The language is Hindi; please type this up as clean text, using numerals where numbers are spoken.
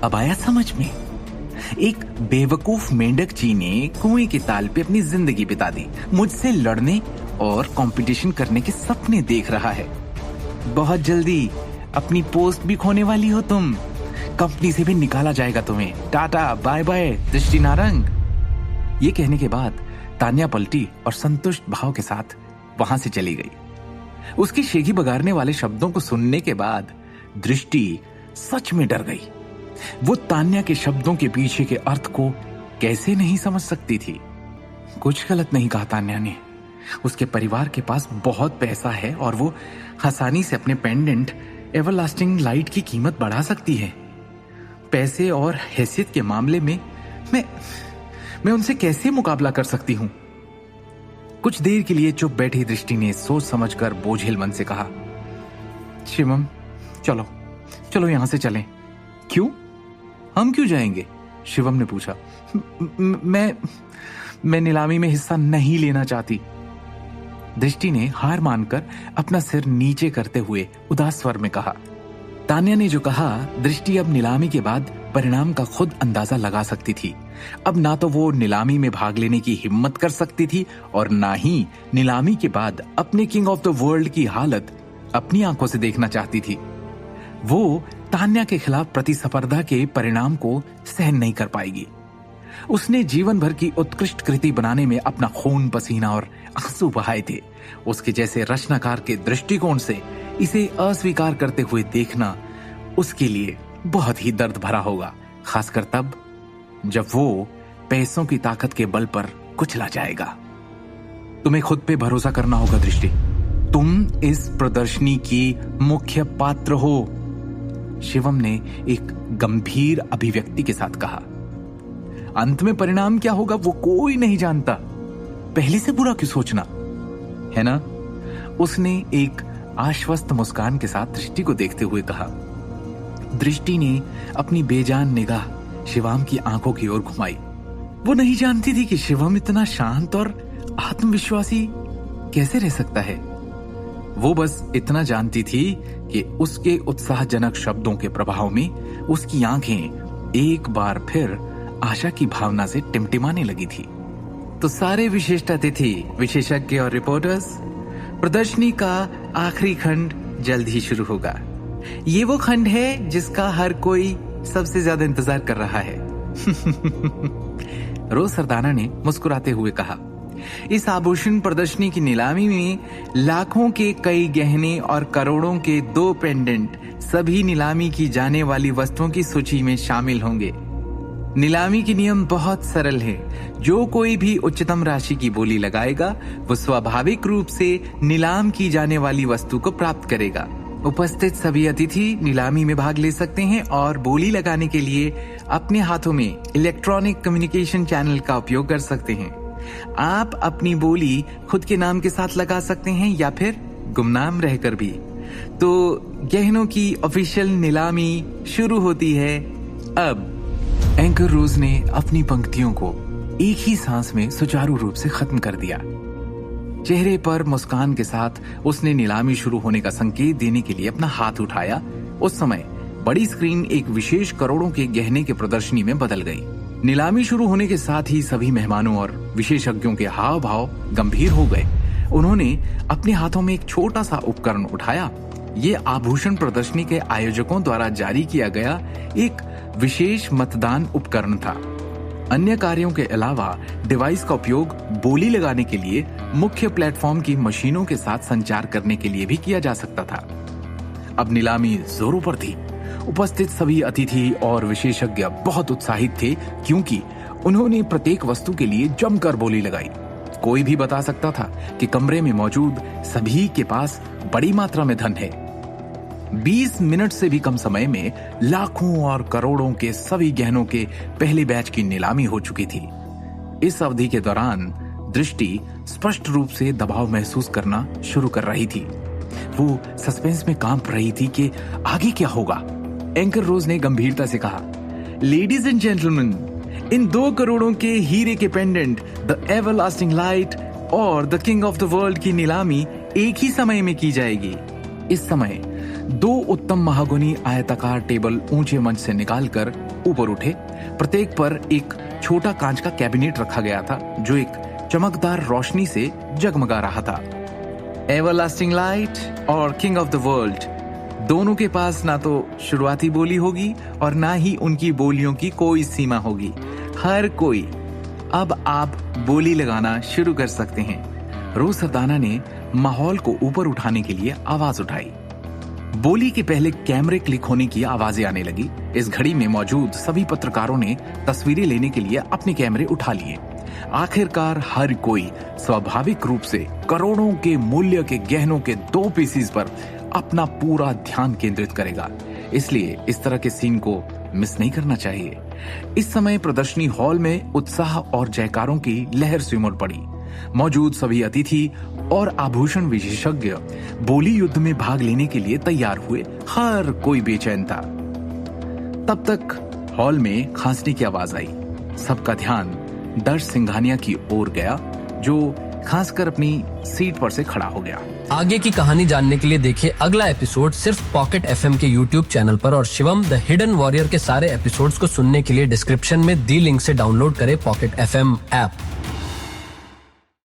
अब आया समझ में। एक बेवकूफ मेंढक जी ने कुएं के ताल पे अपनी जिंदगी बिता दी, मुझसे लड़ने और कंपटीशन करने के सपने देख रहा है। बहुत जल्दी अपनी पोस्ट भी खोने वाली हो तुम, कंपनी से भी निकाला जाएगा तुम्हें। टाटा बाय बाय दृष्टि नारंग। ये कहने के बाद तान्या पलटी और संतुष्ट भाव के साथ वहां से चली गई। उसकी शेखी बगाड़ने वाले शब्दों को सुनने के बाद दृष्टि सच में डर गई। वो तान्या के शब्दों के पीछे के अर्थ को कैसे नहीं समझ सकती थी। कुछ गलत नहीं कहा तान्या ने। उसके परिवार के पास बहुत पैसा है और वो आसानी से अपने पेंडेंट एवरलास्टिंग लाइट की कीमत बढ़ा सकती है। पैसे और हैसियत के मामले में मैं उनसे कैसे मुकाबला कर सकती हूं? कुछ देर के लिए चुप बैठी दृष्टि ने सोच समझकर बोझिल मन से कहा, शिवम चलो चलो यहां से चलें। क्यों? हम क्यों जाएंगे? शिवम ने पूछा। मैं नीलामी में हिस्सा नहीं लेना चाहती। दृष्टि ने हार मानकर अपना सिर नीचे करते हुए उदास स्वर में कहा। तान्या ने जो कहा, दृष्टि अब नीलामी के बाद परिणाम का खुद अंदाजा लगा सकती थी। अब ना तो वो नीलामी में भाग लेने की हिम्मत कर सकती थी और ना ही नीलामी के बाद अपने किंग ऑफ द वर्ल्ड की हालत अपनी आंखों से देखना चाहती थी। वो तान्या के खिलाफ प्रतिस्पर्धा के परिणाम को सहन नहीं कर पाएगी। उसने जीवन भर की उत्कृष्ट कृति बनाने में अपना खून पसीना और आंसू बहाए थे। उसके जैसे रचनाकार के दृष्टिकोण से इसे अस्वीकार करते हुए देखना उसके लिए बहुत ही दर्द भरा होगा, खासकर तब जब वो पैसों की ताकत के बल पर कुचला जाएगा। तुम्हें खुद पे भरोसा करना होगा दृष्टि। तुम इस प्रदर्शनी की मुख्य पात्र हो, शिवम ने एक गंभीर अभिव्यक्ति के साथ कहा। अंत में परिणाम क्या होगा वो कोई नहीं जानता, पहले से बुरा क्यों सोचना, है ना? उसने एक आश्वस्त मुस्कान के साथ दृष्टि को देखते हुए कहा। दृष्टि ने अपनी बेजान निगाह शिवम की आंखों की ओर घुमाई। वो नहीं जानती थी कि शिवम इतना शांत और आत्मविश्वासी कैसे रह सकता है। वो बस इतना जानती थी कि उसके उत्साहजनक शब्दों के प्रभाव में उसकी आंखें एक बार फिर आशा की भावना से टिमटिमाने लगी थी। तो सारे विशिष्ट अतिथि, विशेषज्ञ और रिपोर्टर्स, प्रदर्शनी का आखिरी खंड जल्द ही शुरू होगा। ये वो खंड है जिसका हर कोई सबसे ज्यादा इंतजार कर रहा है। रोज सरदाना ने मुस्कुराते हुए कहा। इस आभूषण प्रदर्शनी की नीलामी में लाखों के कई गहने और करोड़ों के 2 पेंडेंट सभी नीलामी की जाने वाली वस्तुओं की सूची में शामिल होंगे। नीलामी के नियम बहुत सरल है। जो कोई भी उच्चतम राशि की बोली लगाएगा वो स्वाभाविक रूप से नीलाम की जाने वाली वस्तु को प्राप्त करेगा। उपस्थित सभी अतिथि नीलामी में भाग ले सकते हैं और बोली लगाने के लिए अपने हाथों में इलेक्ट्रॉनिक कम्युनिकेशन चैनल का उपयोग कर सकते हैं। आप अपनी बोली खुद के नाम के साथ लगा सकते हैं या फिर गुमनाम रहकर भी। तो गहनों की ऑफिशियल नीलामी शुरू होती है अब। एंकर रोज ने अपनी पंक्तियों को एक ही सांस में सुचारू रूप से खत्म कर दिया। चेहरे पर मुस्कान के साथ उसने नीलामी शुरू होने का संकेत देने के लिए अपना हाथ उठाया। उस समय बड़ी स्क्रीन एक विशेष करोड़ों के गहने के प्रदर्शनी में बदल गई। नीलामी शुरू होने के साथ ही सभी मेहमानों और विशेषज्ञों के हाव भाव गंभीर हो गए। उन्होंने अपने हाथों में एक छोटा सा उपकरण उठाया। ये आभूषण प्रदर्शनी के आयोजकों द्वारा जारी किया गया एक विशेष मतदान उपकरण था। अन्य कार्यों के अलावा डिवाइस का उपयोग बोली लगाने के लिए मुख्य प्लेटफॉर्म की मशीनों के साथ संचार करने के लिए भी किया जा सकता था। अब नीलामी जोरों पर थी। उपस्थित सभी अतिथि और विशेषज्ञ बहुत उत्साहित थे क्योंकि उन्होंने प्रत्येक वस्तु के लिए जमकर बोली लगाई। कोई भी बता सकता था कि कमरे में मौजूद सभी के पास बड़ी मात्रा में धन है। 20 मिनट से भी कम समय में लाखों और करोड़ों के सभी गहनों के पहले बैच की नीलामी हो चुकी थी। इस अवधि के दौरान दृष्टि स्पष्ट रूप से दबाव महसूस करना शुरू कर रही थी। वो सस्पेंस में कांप रही थी कि आगे क्या होगा। एंकर रोज ने गंभीरता से कहा, लेडीज एंड जेंटलमैन, इन 2 करोड़ों के हीरे के पेंडेंट, द एवरलास्टिंग लाइट और the king of the world की नीलामी एक ही समय में की जाएगी। इस समय 2 उत्तम महागुनी आयताकार टेबल ऊंचे मंच से निकालकर ऊपर उठे। प्रत्येक पर एक छोटा कांच का कैबिनेट रखा गया था जो एक चमकदार रोशनी से जगमगा रहा था। एवरलास्टिंग लाइट और किंग ऑफ द वर्ल्ड, दोनों के पास ना तो शुरुआती बोली होगी और ना ही उनकी बोलियों की कोई सीमा होगी। हर कोई अब आप बोली लगाना शुरू कर सकते हैं। रोज सरदाना ने माहौल को ऊपर उठाने के लिए आवाज उठाई। बोली के पहले कैमरे क्लिक होने की आवाजें आने लगी। इस घड़ी में मौजूद सभी पत्रकारों ने तस्वीरें लेने के लिए अपने कैमरे उठा लिए। आखिरकार हर कोई स्वाभाविक रूप से करोड़ों के मूल्य के गहनों के 2 पीसीज पर अपना पूरा ध्यान केंद्रित करेगा। इसलिए इस तरह के सीन को मिस नहीं करना चाहिए। इस समय प्रदर्शनी हॉल में उत्साह और जयकारों की लहर से उमड़ पड़ी। मौजूद सभी अतिथि और आभूषण विशेषज्ञ बोली युद्ध में भाग लेने के लिए तैयार हुए। हर कोई बेचैन था। तब तक हॉल में खांसने की आवाज आई। सबका ध्यान दर्श सिंघानिया की ओर गया, जो खांसकर अपनी सीट पर से खड़ा हो गया। आगे की कहानी जानने के लिए देखिए अगला एपिसोड सिर्फ पॉकेट एफएम के यूट्यूब चैनल पर, और शिवम द हिडन वॉरियर के सारे एपिसोड्स को सुनने के लिए डिस्क्रिप्शन में दी लिंक से डाउनलोड करें पॉकेट एफएम ऐप।